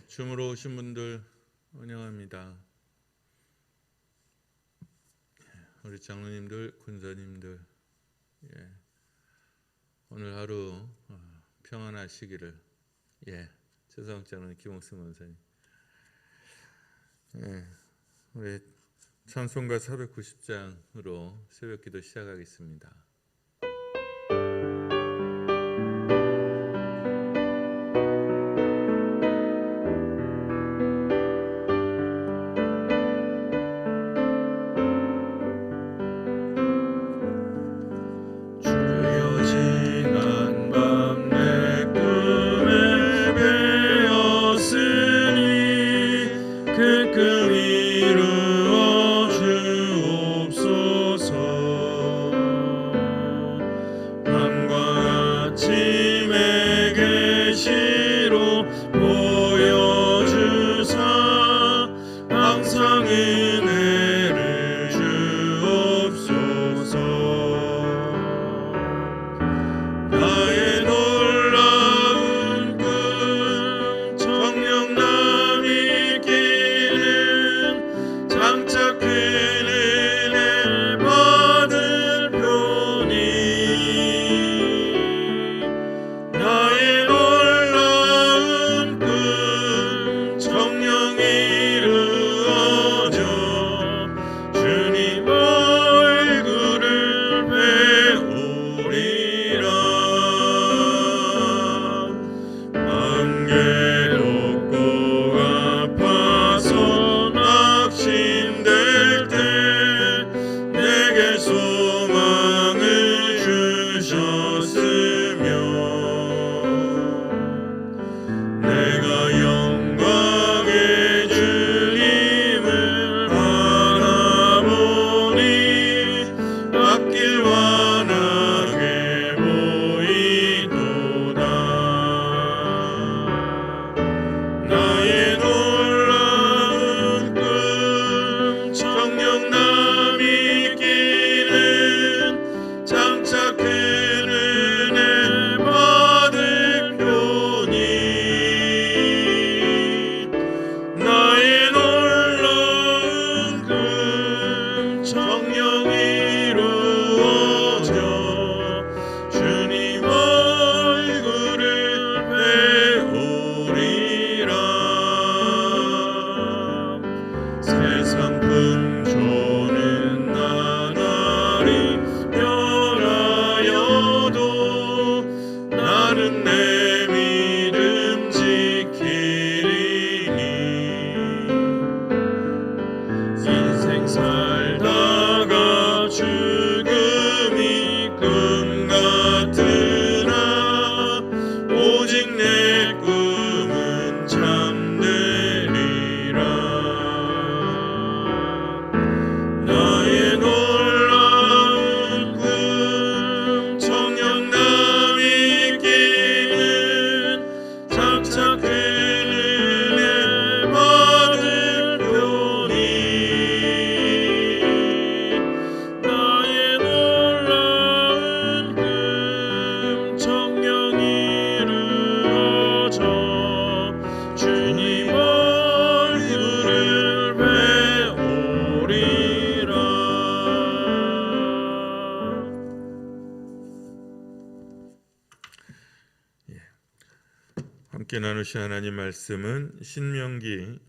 줌으로 오신 분들 환영합니다. 우리 장로님들, 군사님들, 오늘 하루 평안하시기를. 최성학 장로님, 김옥승 원사님. 우리 찬송가 490장으로 새벽기도 시작하겠습니다. 함께 나누실 하나님 말씀은 신명기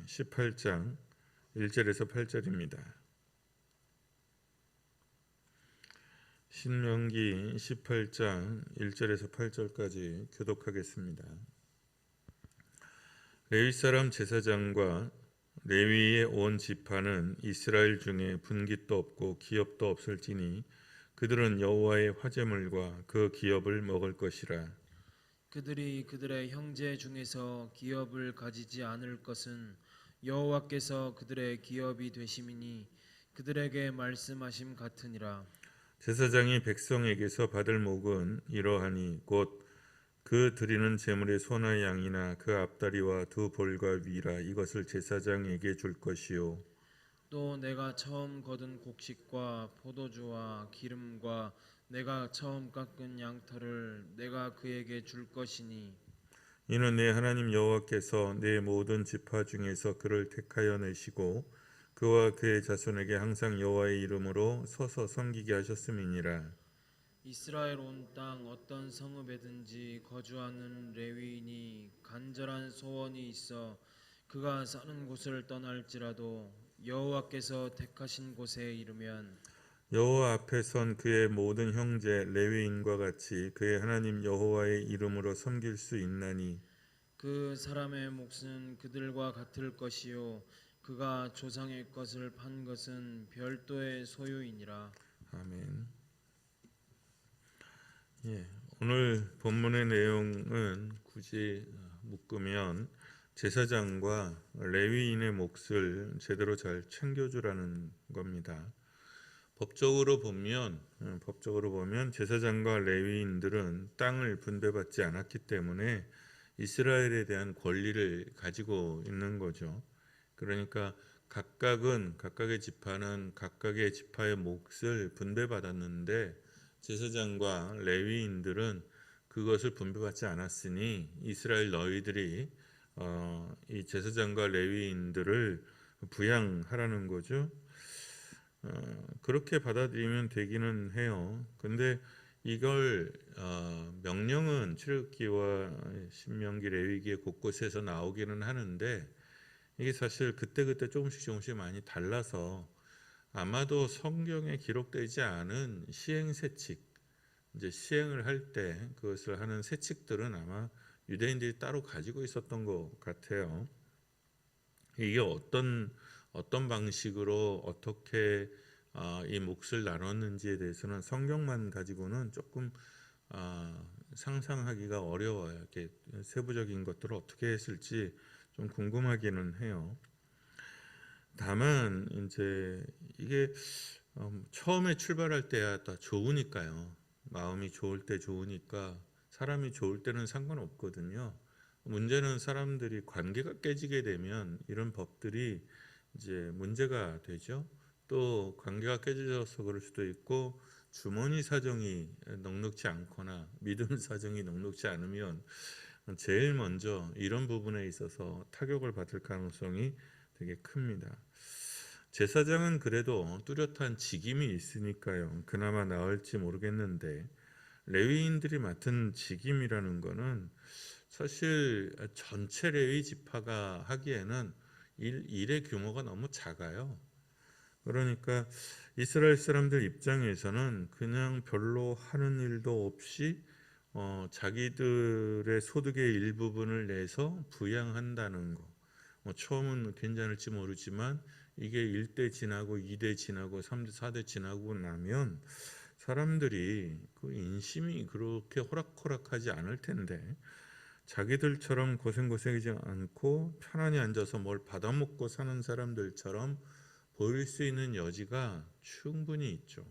18장 1절에서 8절입니다. 신명기 18장 1절에서 8절까지 교독하겠습니다. 레위 사람 제사장과 레위의 온 지파는 이스라엘 중에 분깃도 없고 기업도 없을지니 그들은 여호와의 화제물과 그 기업을 먹을 것이라. 그들이 그들의 형제 중에서 기업을 가지지 않을 것은 여호와께서 그들의 기업이 되심이니 그들에게 말씀하심 같으니라. 제사장이 백성에게서 받을 목은 이러하니 곧 그 드리는 제물의 소나 양이나 그 앞다리와 두 볼과 위라 이것을 제사장에게 줄 것이요. 또 내가 처음 거둔 곡식과 포도주와 기름과 내가 처음 깎은 양털을 내가 그에게 줄 것이니 이는 내 하나님 여호와께서 내 모든 지파 중에서 그를 택하여 내시고 그와 그의 자손에게 항상 여호와의 이름으로 서서 섬기게 하셨음이니라. 이스라엘 온 땅 어떤 성읍에든지 거주하는 레위인이 간절한 소원이 있어 그가 사는 곳을 떠날지라도 여호와께서 택하신 곳에 이르면 여호와 앞에 선 그의 모든 형제 레위인과 같이 그의 하나님 여호와의 이름으로 섬길 수 있나니 그 사람의 몫은 그들과 같을 것이요 그가 조상의 것을 판 것은 별도의 소유이니라. 아멘. 예, 오늘 본문의 내용은 굳이 묶으면 제사장과 레위인의 몫을 제대로 잘 챙겨주라는 겁니다. 법적으로 보면 제사장과 레위인들은 땅을 분배받지 않았기 때문에 이스라엘에 대한 권리를 가지고 있는 거죠. 그러니까 각각의 지파는 각각의 지파의 몫을 분배받았는데 제사장과 레위인들은 그것을 분배받지 않았으니 이스라엘 너희들이 이 제사장과 레위인들을 부양하라는 거죠. 그렇게 받아들이면 되기는 해요. 근데 이걸 명령은 출애굽기와 신명기 레위기의 곳곳에서 나오기는 하는데 이게 사실 그때그때 조금씩 많이 달라서 아마도 성경에 기록되지 않은 시행세칙, 이제 시행을 할 때 그것을 하는 세칙들은 아마 유대인들이 따로 가지고 있었던 것 같아요. 이게 어떤 방식으로 어떻게 이 몫을 나눴는지에 대해서는 성경만 가지고는 조금 상상하기가 어려워요. 이렇게 세부적인 것들을 어떻게 했을지 좀 궁금하기는 해요. 다만 이제 이게 처음에 출발할 때야 다 좋으니까요. 마음이 좋을 때 좋으니까 사람이 좋을 때는 상관없거든요. 문제는 사람들이 관계가 깨지게 되면 이런 법들이 이제 문제가 되죠. 또 관계가 깨져서 그럴 수도 있고 주머니 사정이 넉넉지 않거나 믿음 사정이 넉넉지 않으면 제일 먼저 이런 부분에 있어서 타격을 받을 가능성이 되게 큽니다. 제사장은 그래도 뚜렷한 직임이 있으니까요. 그나마 나을지 모르겠는데 레위인들이 맡은 직임이라는 거는 사실 전체 레위 지파가 하기에는 일의 규모가 너무 작아요. 그러니까 이스라엘 사람들 입장에서는 그냥 별로 하는 일도 없이 자기들의 소득의 일부분을 내서 부양한다는 거. 처음은 괜찮을지 모르지만 이게 1대 지나고 2대 지나고 3대 4대 지나고 나면 사람들이 그 인심이 그렇게 호락호락하지 않을 텐데 자기들처럼 고생하지 않고 편안히 앉아서 뭘 받아먹고 사는 사람들처럼 보일 수 있는 여지가 충분히 있죠.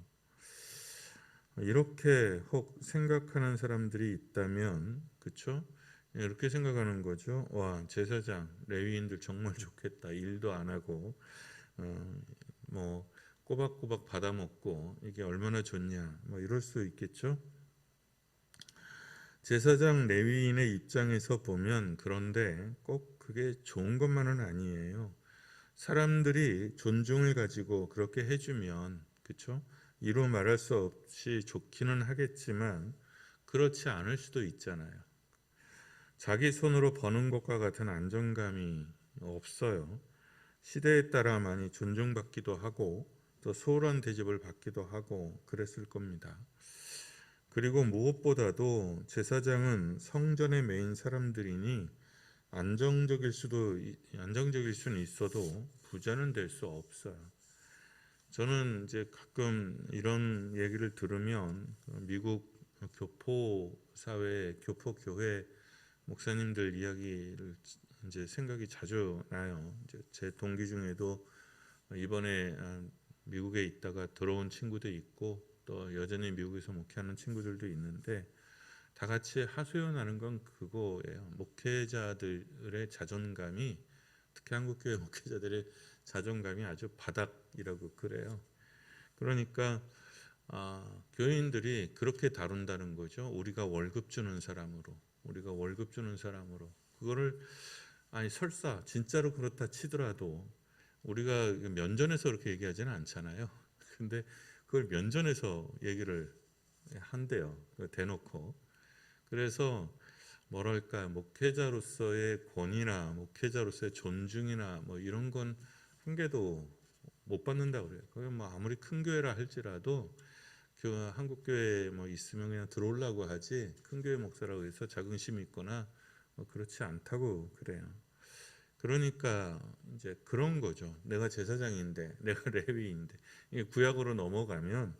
이렇게 혹 생각하는 사람들이 있다면, 그렇죠? 이렇게 생각하는 거죠. 와, 제사장, 레위인들 정말 좋겠다. 일도 안 하고 뭐 꼬박꼬박 받아먹고 이게 얼마나 좋냐. 뭐 이럴 수 있겠죠. 제사장, 레위인의 입장에서 보면 그런데 꼭 그게 좋은 것만은 아니에요. 사람들이 존중을 가지고 그렇게 해주면, 그렇죠? 이루 말할 수 없이 좋기는 하겠지만 그렇지 않을 수도 있잖아요. 자기 손으로 버는 것과 같은 안정감이 없어요. 시대에 따라 많이 존중받기도 하고 또 소홀한 대접을 받기도 하고 그랬을 겁니다. 그리고 무엇보다도 제사장은 성전에 매인 사람들이니 안정적일 수는 있어도 부자는 될 수 없어요. 저는 이제 가끔 이런 얘기를 들으면 미국 교포 사회, 교포 교회 목사님들 이야기를 이제 생각이 자주 나요. 이제 제 동기 중에도 이번에 미국에 있다가 들어온 친구도 있고 또 여전히 미국에서 목회하는 친구들도 있는데 다 같이 하소연하는 건 그거예요. 목회자들의 자존감이 특히 한국교회 목회자들의 자존감이 아주 바닥이라고 그래요. 그러니까 교인들이 그렇게 다룬다는 거죠. 우리가 월급 주는 사람으로. 우리가 월급 주는 사람으로 그거를 아니 설사 진짜로 그렇다 치더라도 우리가 면전에서 그렇게 얘기하지는 않잖아요. 근데 그걸 면전에서 얘기를 한대요. 대놓고. 그래서 뭐랄까 목회자로서의 권위나 목회자로서의 존중이나 뭐 이런 건 한 개도 못 받는다 그래요. 그게 뭐 아무리 큰 교회라 할지라도 그 한국 교회에 뭐 있으면 그냥 들어오려고 하지 큰 교회 목사라고 해서 자긍심이 있거나 뭐 그렇지 않다고 그래요. 그러니까 이제 그런 거죠. 내가 제사장인데, 내가 레위인데, 이게 구약으로 넘어가면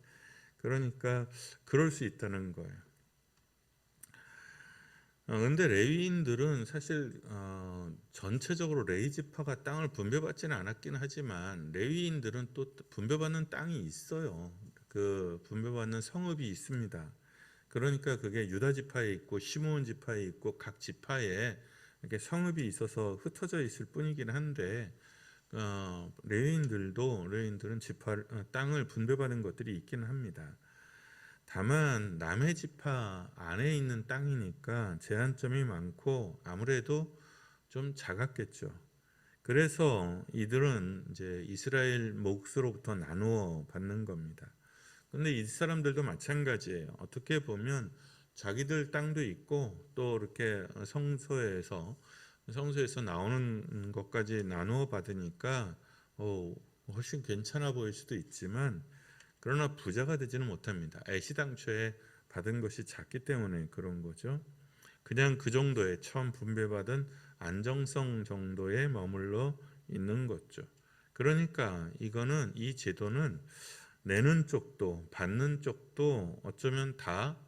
그러니까 그럴 수 있다는 거예요. 근데 레위인들은 사실 전체적으로 레위 지파가 땅을 분배받지는 않았긴 하지만 레위인들은 또 분배받는 땅이 있어요. 그 분배받는 성읍이 있습니다. 그러니까 그게 유다 지파에 있고 시므온 지파에 있고 각 지파에 이렇게 성읍이 있어서 흩어져 있을 뿐이긴 한데 레위인들은 땅을 분배받은 것들이 있기는 합니다. 다만 남의 지파 안에 있는 땅이니까 제한점이 많고 아무래도 좀 작았겠죠. 그래서 이들은 이제 이스라엘 몫으로부터 나누어 받는 겁니다. 근데 이 사람들도 마찬가지예요. 어떻게 보면 자기들 땅도 있고 또 이렇게 성소에서 나오는 것까지 나누어 받으니까 훨씬 괜찮아 보일 수도 있지만 그러나 부자가 되지는 못합니다. 애시당초에 받은 것이 작기 때문에 그런 거죠. 그냥 그 정도의 처음 분배받은 안정성 정도에 머물러 있는 거죠. 그러니까 이 제도는 내는 쪽도 받는 쪽도 어쩌면 다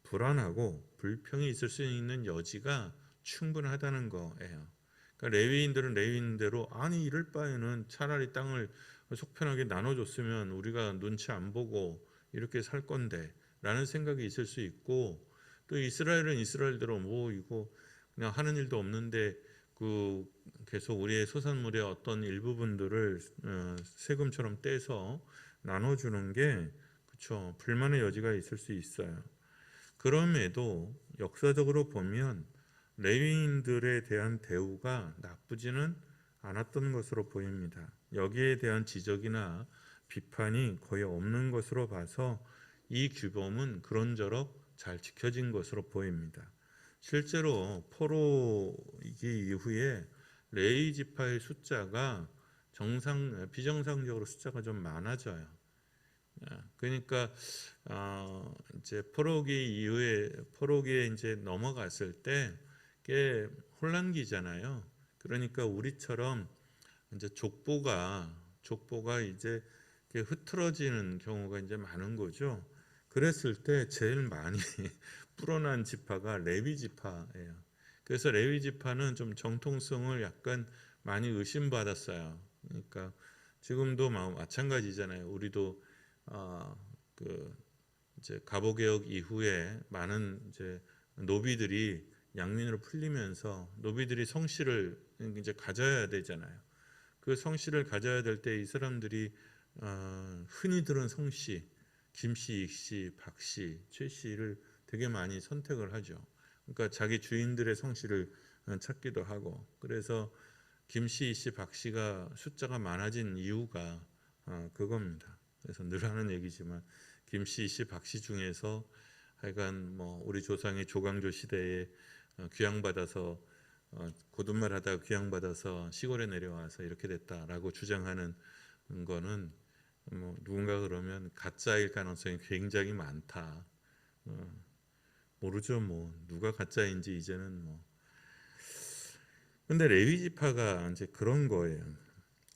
불안하고 불평이 있을 수 있는 여지가 충분하다는 거예요. 그러니까 레위인들은 레위인대로 아니 이럴 바에는 차라리 땅을 속편하게 나눠줬으면 우리가 눈치 안 보고 이렇게 살 건데 라는 생각이 있을 수 있고 또 이스라엘은 이스라엘대로 뭐 이거 그냥 하는 일도 없는데 그 계속 우리의 소산물의 어떤 일부분들을 세금처럼 떼서 나눠주는 게 그쵸 불만의 여지가 있을 수 있어요. 그럼에도 역사적으로 보면 레위인들에 대한 대우가 나쁘지는 않았던 것으로 보입니다. 여기에 대한 지적이나 비판이 거의 없는 것으로 봐서 이 규범은 그런저럭 잘 지켜진 것으로 보입니다. 실제로 포로기 이후에 레위 지파의 숫자가 비정상적으로 숫자가 좀 많아져요. 그러니까 이제 포로기에 이제 넘어갔을 때 꽤 혼란기잖아요. 그러니까 우리처럼 이제 족보가 이제 흐트러지는 경우가 이제 많은 거죠. 그랬을 때 제일 많이 불어난 지파가 레위 지파예요. 그래서 레위 지파는 좀 정통성을 약간 많이 의심받았어요. 그러니까 지금도 마찬가지잖아요. 우리도 그 이제 갑오개혁 이후에 많은 이제 노비들이 양민으로 풀리면서 노비들이 성씨를 이제 가져야 되잖아요. 그 성씨를 가져야 될 때 이 사람들이 흔히 들은 성씨 김씨, 익씨, 박씨, 최씨를 되게 많이 선택을 하죠. 그러니까 자기 주인들의 성씨를 찾기도 하고 그래서 김씨, 이씨, 박씨가 숫자가 많아진 이유가 그겁니다. 그래서 늘 하는 얘기지만 김씨, 이씨, 박씨 중에서 하여간 뭐 우리 조상의 조광조 시대에 귀양받아서 고둔말 하다가 귀양받아서 시골에 내려와서 이렇게 됐다라고 주장하는 거는 뭐 누군가 그러면 가짜일 가능성이 굉장히 많다. 모르죠 뭐 누가 가짜인지 이제는 뭐. 근데 레위 지파가 이제 그런 거예요.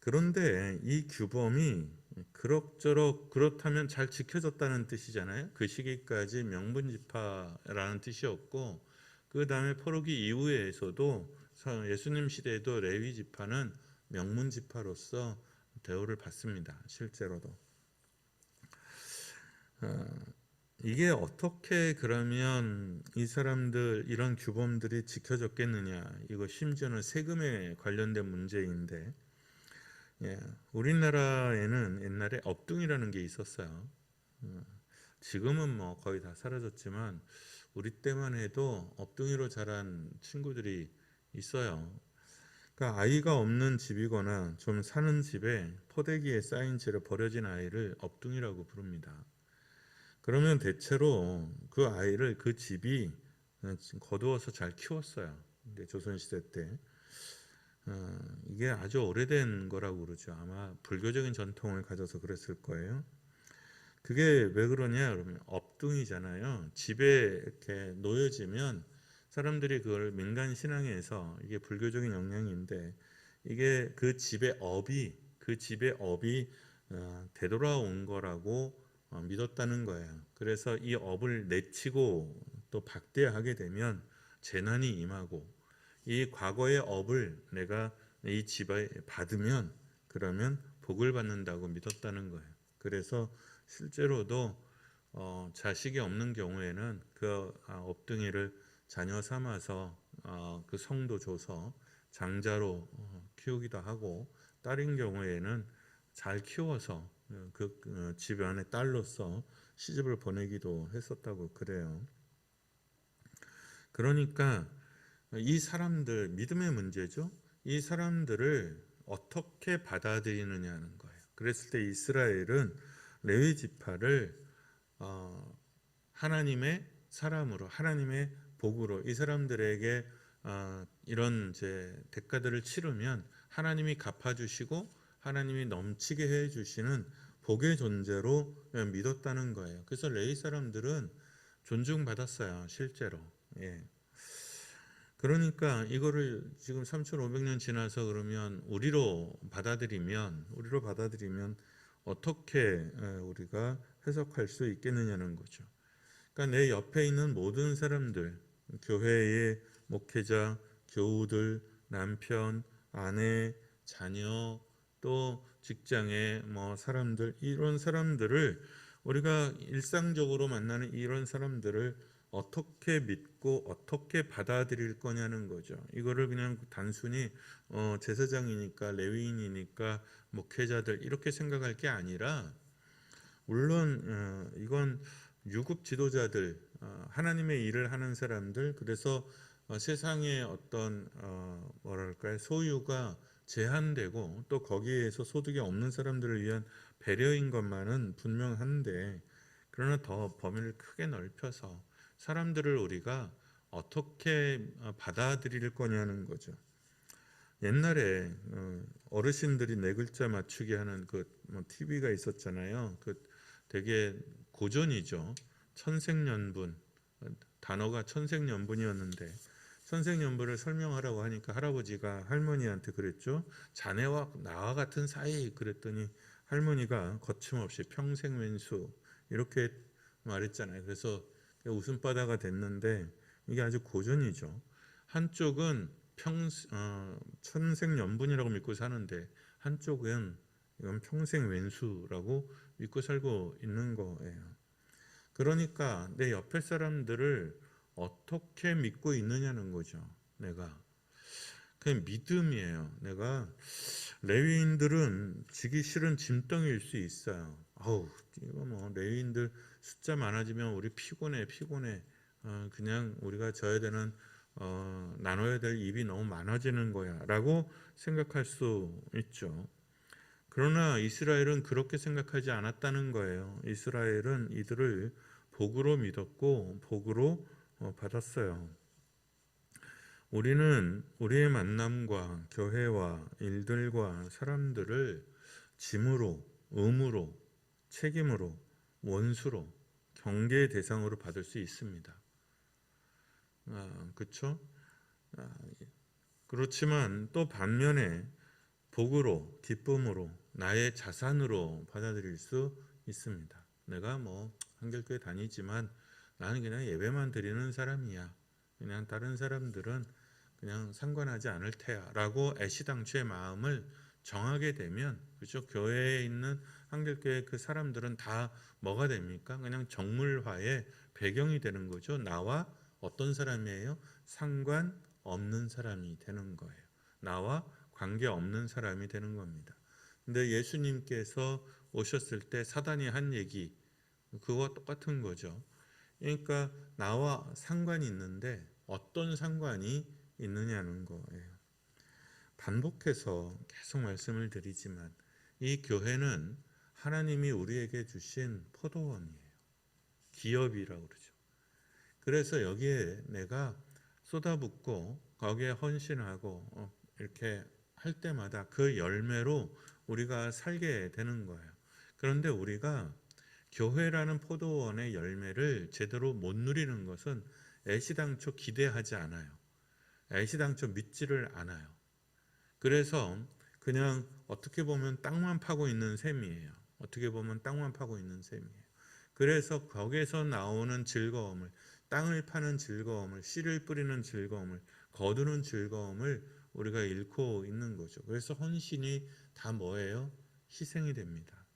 그런데 이 규범이 그럭저럭 그렇다면 잘 지켜졌다는 뜻이잖아요. 그 시기까지 명분지파라는 뜻이었고 그 다음에 포로기 이후에서도 예수님 시대에도 레위 지파는 명문지파로서 대우를 받습니다. 실제로도. 이게 어떻게 그러면 이 사람들 이런 규범들이 지켜졌겠느냐. 이거 심지어는 세금에 관련된 문제인데 우리나라에는 옛날에 업등이라는 게 있었어요. 지금은 뭐 거의 다 사라졌지만 우리 때만 해도 업둥이로 자란 친구들이 있어요. 그러니까 아이가 없는 집이거나 좀 사는 집에 포대기에 쌓인 채로 버려진 아이를 업둥이라고 부릅니다. 그러면 대체로 그 아이를 그 집이 거두어서 잘 키웠어요. 근데 조선시대 때 이게 아주 오래된 거라고 그러죠. 아마 불교적인 전통을 가져서 그랬을 거예요. 그게 왜 그러냐 그러면 업둥이잖아요. 집에 이렇게 놓여지면 사람들이 그걸 민간 신앙에서 이게 불교적인 영향인데 이게 그 집의 업이 되돌아온 거라고 믿었다는 거예요. 그래서 이 업을 내치고 또 박대하게 되면 재난이 임하고 이 과거의 업을 내가 이 집에 받으면 그러면 복을 받는다고 믿었다는 거예요. 그래서 실제로도 자식이 없는 경우에는 그 업둥이를 자녀 삼아서 그 성도 줘서 장자로 키우기도 하고 딸인 경우에는 잘 키워서 그 집안의 딸로서 시집을 보내기도 했었다고 그래요. 그러니까 이 사람들 믿음의 문제죠. 이 사람들을 어떻게 받아들이느냐는 거예요. 그랬을 때 이스라엘은 레위 지파를 하나님의 사람으로 하나님의 복으로 이 사람들에게 이런 이제 대가들을 치르면 하나님이 갚아주시고 하나님이 넘치게 해주시는 복의 존재로 믿었다는 거예요. 그래서 레위 사람들은 존중받았어요, 실제로. 예. 그러니까 이거를 지금 3,500년 지나서 그러면 우리로 받아들이면 어떻게 우리가 해석할 수 있겠느냐는 거죠. 그러니까 내 옆에 있는 모든 사람들, 교회의 목회자, 교우들, 남편, 아내, 자녀, 또 직장의 사람들, 이런 사람들을 우리가 일상적으로 만나는 이런 사람들을 어떻게 믿고 어떻게 받아들일 거냐는 거죠. 이거를 그냥 단순히 제사장이니까 레위인이니까 목회자들 이렇게 생각할 게 아니라 물론 이건 유급 지도자들 하나님의 일을 하는 사람들 그래서 세상의 어떤 뭐랄까요 소유가 제한되고 또 거기에서 소득이 없는 사람들을 위한 배려인 것만은 분명한데 그러나 더 범위를 크게 넓혀서 사람들을 우리가 어떻게 받아들일 거냐는 거죠. 옛날에 어르신들이 네 글자 맞추기 하는 그 TV가 있었잖아요. 그 되게 고전이죠. 천생연분 단어가 천생연분이었는데 천생연분을 설명하라고 하니까 할아버지가 할머니한테 그랬죠. 자네와 나와 같은 사이 그랬더니 할머니가 거침없이 평생왼수 이렇게 말했잖아요. 그래서 웃음바다가 됐는데 이게 아주 고전이죠. 한쪽은 천생연분이라고 믿고 사는데 한쪽은 이건 평생왼수라고 믿고 살고 있는 거예요. 그러니까 내 옆에 사람들을 어떻게 믿고 있느냐는 거죠. 내가 그냥 믿음이에요. 내가 레위인들은 지기 싫은 짐덩이일 수 있어요. 아우 이거 레위인들 숫자 많아지면 우리 피곤해. 그냥 우리가 져야 되는 나눠야 될 입이 너무 많아지는 거야라고 생각할 수 있죠. 그러나 이스라엘은 그렇게 생각하지 않았다는 거예요. 이스라엘은 이들을 복으로 믿었고 복으로 받았어요. 우리는 우리의 만남과 교회와 일들과 사람들을 짐으로, 의무로, 책임으로, 원수로, 경계의 대상으로 받을 수 있습니다. 그렇죠? 그렇지만 또 반면에 복으로, 기쁨으로, 나의 자산으로 받아들일 수 있습니다. 내가 한결교회 다니지만 나는 그냥 예배만 드리는 사람이야. 그냥 다른 사람들은 그냥 상관하지 않을 테야 라고 애시당초의 마음을 정하게 되면 그렇죠? 교회에 있는 한결교회 그 사람들은 다 뭐가 됩니까? 그냥 정물화의 배경이 되는 거죠. 나와 어떤 사람이에요? 상관없는 사람이 되는 거예요. 나와 관계없는 사람이 되는 겁니다. 근데 예수님께서 오셨을 때 사단이 한 얘기 그거와 똑같은 거죠. 그러니까 나와 상관이 있는데 어떤 상관이 있느냐는 거예요. 반복해서 계속 말씀을 드리지만 이 교회는 하나님이 우리에게 주신 포도원이에요. 기업이라고 그러죠. 그래서 여기에 내가 쏟아붓고 거기에 헌신하고 이렇게 할 때마다 그 열매로 우리가 살게 되는 거예요. 그런데 우리가 교회라는 포도원의 열매를 제대로 못 누리는 것은 애시당초 기대하지 않아요. 애시당초 믿지를 않아요. 그래서 그냥 어떻게 보면 땅만 파고 있는 셈이에요. 어떻게 보면 땅만 파고 있는 셈이에요. 그래서 거기에서 나오는 즐거움을, 땅을 파는 즐거움을, 씨를 뿌리는 즐거움을, 거두는 즐거움을 우리가 잃고 있는 거죠. 그래서 헌신이 다 뭐예요? 희생이 됩니다.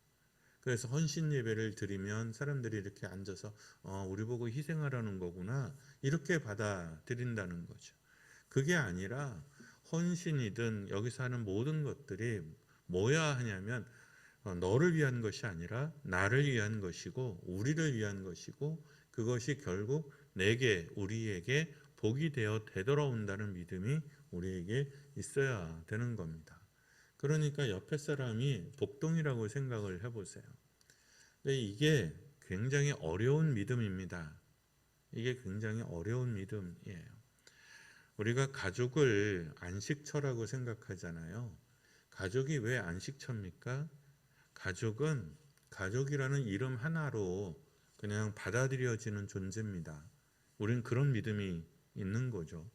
그래서 헌신 예배를 드리면 사람들이 이렇게 앉아서 우리 보고 희생하라는 거구나 이렇게 받아들인다는 거죠. 그게 아니라 헌신이든 여기서 하는 모든 것들이 뭐야 하냐면 너를 위한 것이 아니라 나를 위한 것이고 우리를 위한 것이고 그것이 결국 내게 우리에게 복이 되어 되돌아온다는 믿음이 우리에게 있어야 되는 겁니다. 그러니까 옆에 사람이 복동이라고 생각을 해보세요. 근데 이게 굉장히 어려운 믿음입니다. 이게 굉장히 어려운 믿음이에요. 우리가 가족을 안식처라고 생각하잖아요. 가족이 왜 안식처입니까? 가족은 가족이라는 이름 하나로 그냥 받아들여지는 존재입니다. 우린 그런 믿음이 있는 거죠.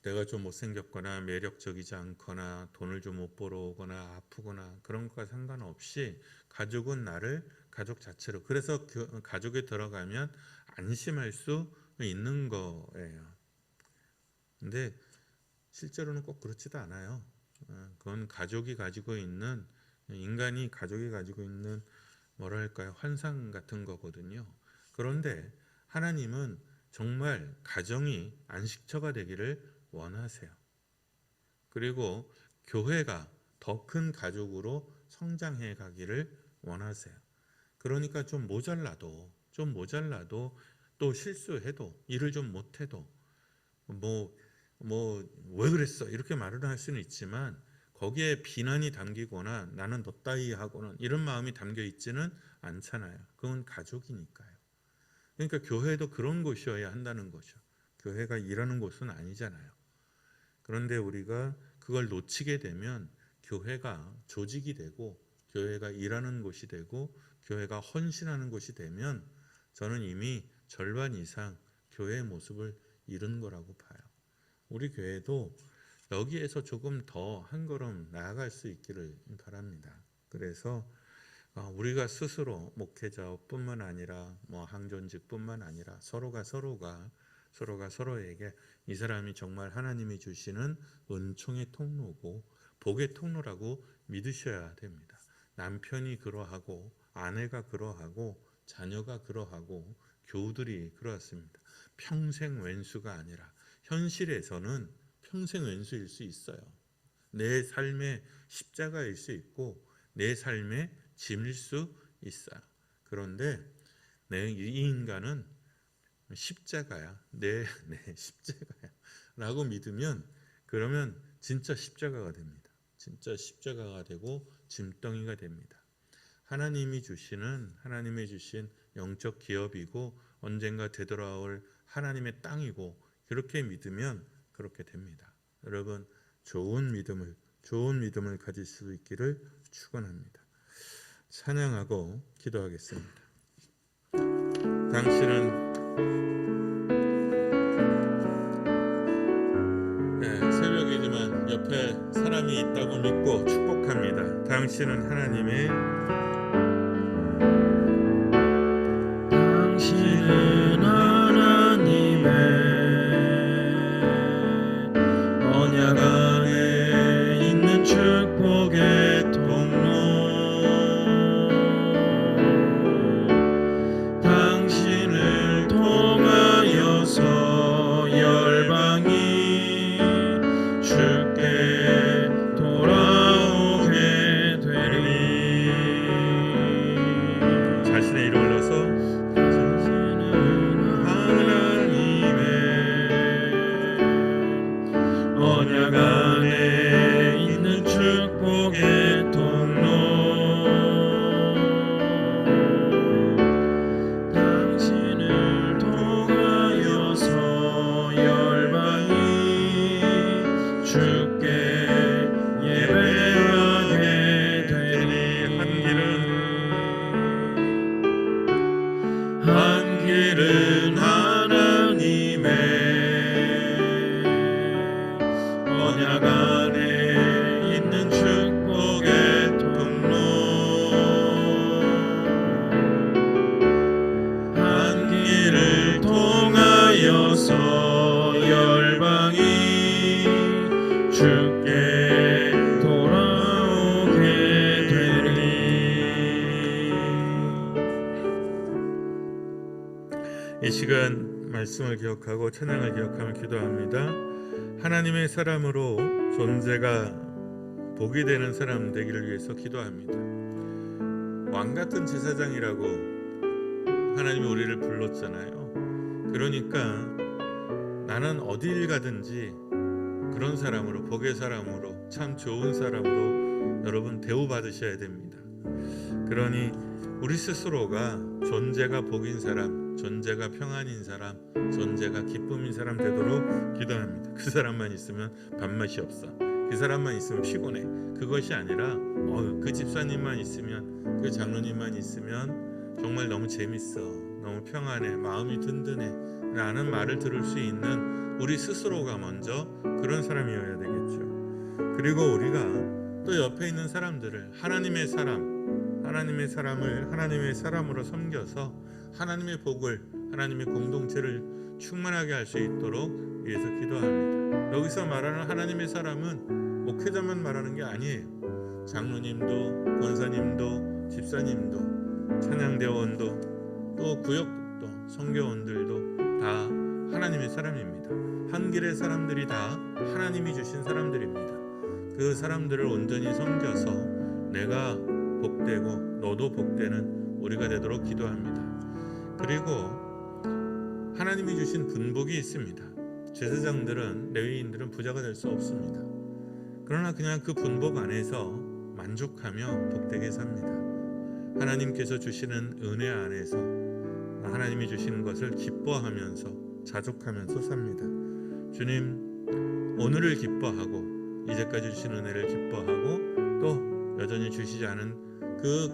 내가 좀 못생겼거나 매력적이지 않거나 돈을 좀 못 벌어오거나 아프거나 그런 것과 상관없이 가족은 나를 가족 자체로, 그래서 가족에 들어가면 안심할 수 있는 거예요. 근데 실제로는 꼭 그렇지도 않아요. 그건 가족이 가지고 있는, 인간이 가족이 가지고 있는 뭐랄까요, 환상 같은 거거든요. 그런데 하나님은 정말 가정이 안식처가 되기를 원하세요. 그리고 교회가 더 큰 가족으로 성장해 가기를 원하세요. 그러니까 좀 모자라도 또 실수해도 일을 좀 못해도 왜 그랬어 이렇게 말을 할 수는 있지만 거기에 비난이 담기거나 나는 너 따위 하고는 이런 마음이 담겨 있지는 않잖아요. 그건 가족이니까요. 그러니까 교회도 그런 곳이어야 한다는 거죠. 교회가 일하는 곳은 아니잖아요. 그런데 우리가 그걸 놓치게 되면 교회가 조직이 되고 교회가 일하는 곳이 되고 교회가 헌신하는 곳이 되면 저는 이미 절반 이상 교회의 모습을 잃은 거라고 봐요. 우리 교회도 여기에서 조금 더 한 걸음 나아갈 수 있기를 바랍니다. 그래서 우리가 스스로 목회자뿐만 아니라 항존직뿐만 아니라 서로가 서로에게 이 사람이 정말 하나님이 주시는 은총의 통로고 복의 통로라고 믿으셔야 됩니다. 남편이 그러하고 아내가 그러하고 자녀가 그러하고 교우들이 그렇습니다. 평생 왼수가 아니라 현실에서는 평생 왼수일 수 있어요. 내 삶의 십자가일 수 있고 내 삶의 짐일 수 있어요. 그런데 이 인간은 십자가야. 내 십자가야 라고 믿으면 그러면 진짜 십자가가 됩니다. 진짜 십자가가 되고 짐덩이가 됩니다. 하나님이 주신 영적 기업이고 언젠가 되돌아올 하나님의 땅이고 그렇게 믿으면 그렇게 됩니다. 여러분 좋은 믿음을 가질 수 있기를 축원합니다. 찬양하고 기도하겠습니다. 당신은 새벽이지만 옆에 사람이 있다고 믿고 축복합니다. 당신은 하나님의 언약 안에 있는 축복의 통로, 당신을 통하여서 열방이 주께 돌아오게 되리. 축복의 통로 당신을 통하여서 열방이 주께 예배하게 되니 한 길은 하나님의 언약 안에 있는 축복의 통로 한 길을 통하여서 열방이 주께 돌아오게 되리. 이 시간 말씀을 기억하고 찬양을 기억하며 기도합니다. 하나님의 사람으로 존재가 복이 되는 사람 되기를 위해서 기도합니다. 왕같은 제사장이라고 하나님이 우리를 불렀잖아요. 그러니까 나는 어딜 가든지 그런 사람으로, 복의 사람으로, 참 좋은 사람으로 여러분 대우받으셔야 됩니다. 그러니 우리 스스로가 존재가 복인 사람, 존재가 평안인 사람, 존재가 기쁨인 사람 되도록 기도합니다. 그 사람만 있으면 밥맛이 없어, 그 사람만 있으면 피곤해, 그것이 아니라 그 집사님만 있으면, 그 장로님만 있으면 정말 너무 재밌어, 너무 평안해, 마음이 든든해 라는 말을 들을 수 있는 우리 스스로가 먼저 그런 사람이어야 되겠죠. 그리고 우리가 또 옆에 있는 사람들을 하나님의 사람을 하나님의 사람으로 섬겨서 하나님의 복을, 하나님의 공동체를 충만하게 할 수 있도록 위해서 기도합니다. 여기서 말하는 하나님의 사람은 목회자만 말하는 게 아니에요. 장로님도, 권사님도, 집사님도, 찬양대원도, 또 구역도, 성교원들도 다 하나님의 사람입니다. 한 길의 사람들이 다 하나님이 주신 사람들입니다. 그 사람들을 온전히 섬겨서 내가 복되고 너도 복되는 우리가 되도록 기도합니다. 그리고 하나님이 주신 분복이 있습니다. 제사장들은, 레위인들은 부자가 될 수 없습니다. 그러나 그냥 그 분복 안에서 만족하며 복되게 삽니다. 하나님께서 주시는 은혜 안에서 하나님이 주시는 것을 기뻐하면서 자족하면서 삽니다. 주님, 오늘을 기뻐하고 이제까지 주신 은혜를 기뻐하고 또 여전히 주시지 않은 그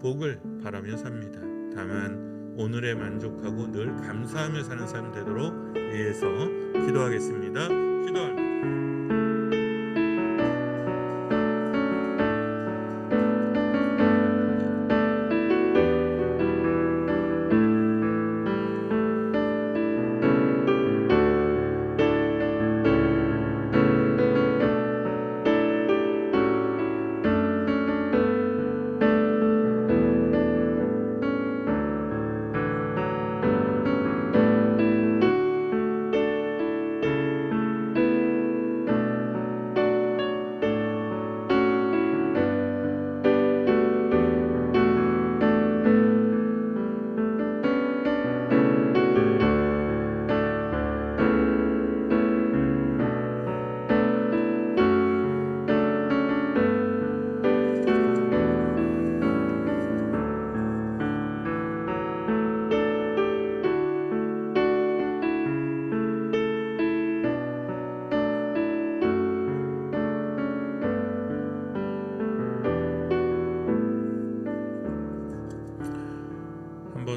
복을 바라며 삽니다. 다만 오늘에 만족하고 늘 감사하며 사는 삶 되도록 위해서 기도하겠습니다. 기도합니다.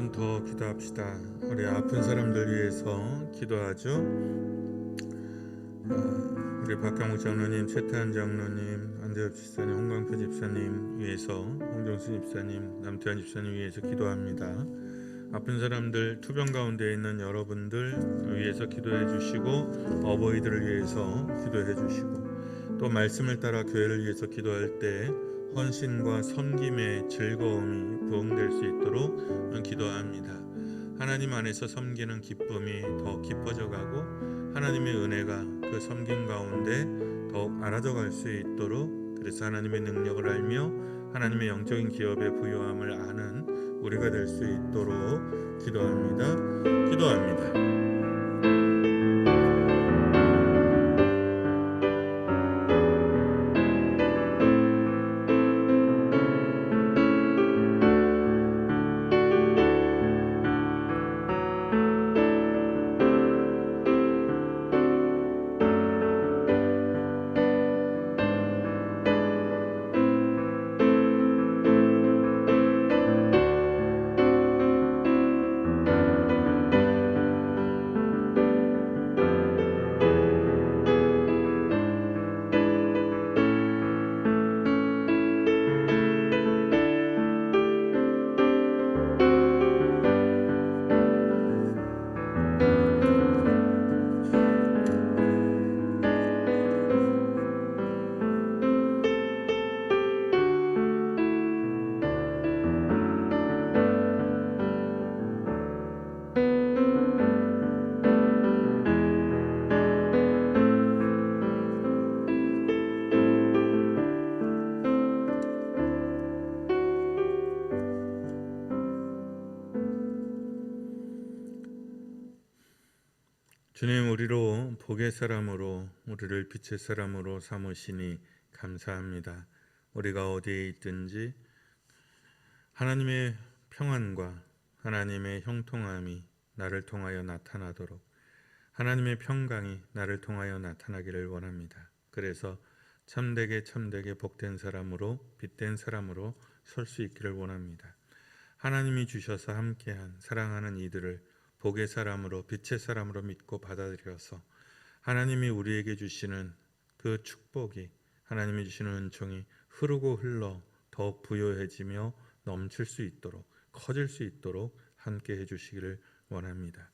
번 더 기도합시다. 우리 아픈 사람들 위해서 기도하죠. 우리 박강욱 장로님, 최태한 장로님, 안재엽 집사님, 홍광표 집사님 위해서, 홍정수 집사님, 남태환 집사님 위해서 기도합니다. 아픈 사람들, 투병 가운데 있는 여러분들 위해서 기도해 주시고, 어버이들을 위해서 기도해 주시고, 또 말씀을 따라 교회를 위해서 기도할 때 헌신과 섬김의 즐거움이 부응될 수 있도록 기도합니다. 하나님 안에서 섬기는 기쁨이 더 깊어져 가고 하나님의 은혜가 그 섬김 가운데 더욱 알아져 갈 수 있도록, 그래서 하나님의 능력을 알며 하나님의 영적인 기업의 부요함을 아는 우리가 될 수 있도록 기도합니다. 기도합니다. 주님, 우리로 복의 사람으로, 우리를 빛의 사람으로 삼으시니 감사합니다. 우리가 어디에 있든지 하나님의 평안과 하나님의 형통함이 나를 통하여 나타나도록, 하나님의 평강이 나를 통하여 나타나기를 원합니다. 그래서 참되게 복된 사람으로, 빛된 사람으로 설 수 있기를 원합니다. 하나님이 주셔서 함께한 사랑하는 이들을 복의 사람으로, 빛의 사람으로 믿고 받아들여서 하나님이 우리에게 주시는 그 축복이, 하나님이 주시는 은총이 흐르고 흘러 더욱 부요해지며 넘칠 수 있도록, 커질 수 있도록 함께 해주시기를 원합니다.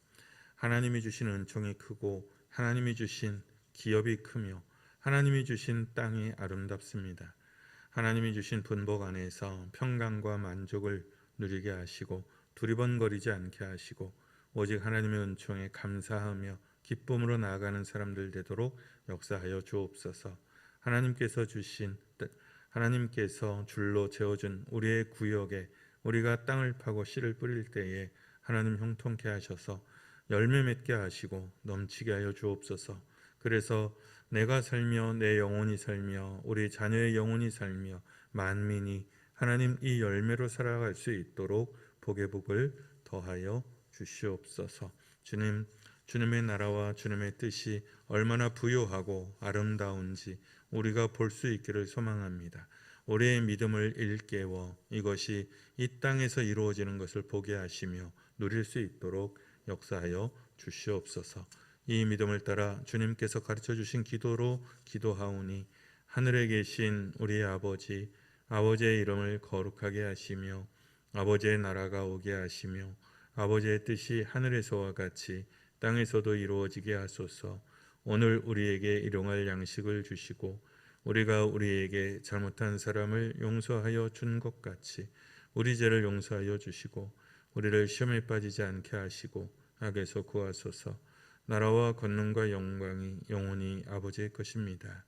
하나님이 주신 은총이 크고 하나님이 주신 기업이 크며 하나님이 주신 땅이 아름답습니다. 하나님이 주신 분복 안에서 평강과 만족을 누리게 하시고 두리번거리지 않게 하시고 오직 하나님의 은총에 감사하며 기쁨으로 나아가는 사람들 되도록 역사하여 주옵소서. 하나님께서 줄로 재어준 우리의 구역에 우리가 땅을 파고 씨를 뿌릴 때에 하나님 형통케 하셔서 열매 맺게 하시고 넘치게 하여 주옵소서. 그래서 내가 살며 내 영혼이 살며 우리 자녀의 영혼이 살며 만민이 하나님 이 열매로 살아갈 수 있도록 복의 복을 더하여 주시옵소서. 주님의 나라와 주님의 뜻이 얼마나 부요하고 아름다운지 우리가 볼 수 있기를 소망합니다. 우리의 믿음을 일깨워 이것이 이 땅에서 이루어지는 것을 보게 하시며 누릴 수 있도록 역사하여 주시옵소서. 이 믿음을 따라 주님께서 가르쳐 주신 기도로 기도하오니 하늘에 계신 우리 아버지의 이름을 거룩하게 하시며 아버지의 나라가 오게 하시며 아버지의 뜻이 하늘에서와 같이 땅에서도 이루어지게 하소서. 오늘 우리에게 일용할 양식을 주시고 우리가 우리에게 잘못한 사람을 용서하여 준 것 같이 우리 죄를 용서하여 주시고 우리를 시험에 빠지지 않게 하시고 악에서 구하소서. 나라와 권능과 영광이 영원히 아버지의 것입니다.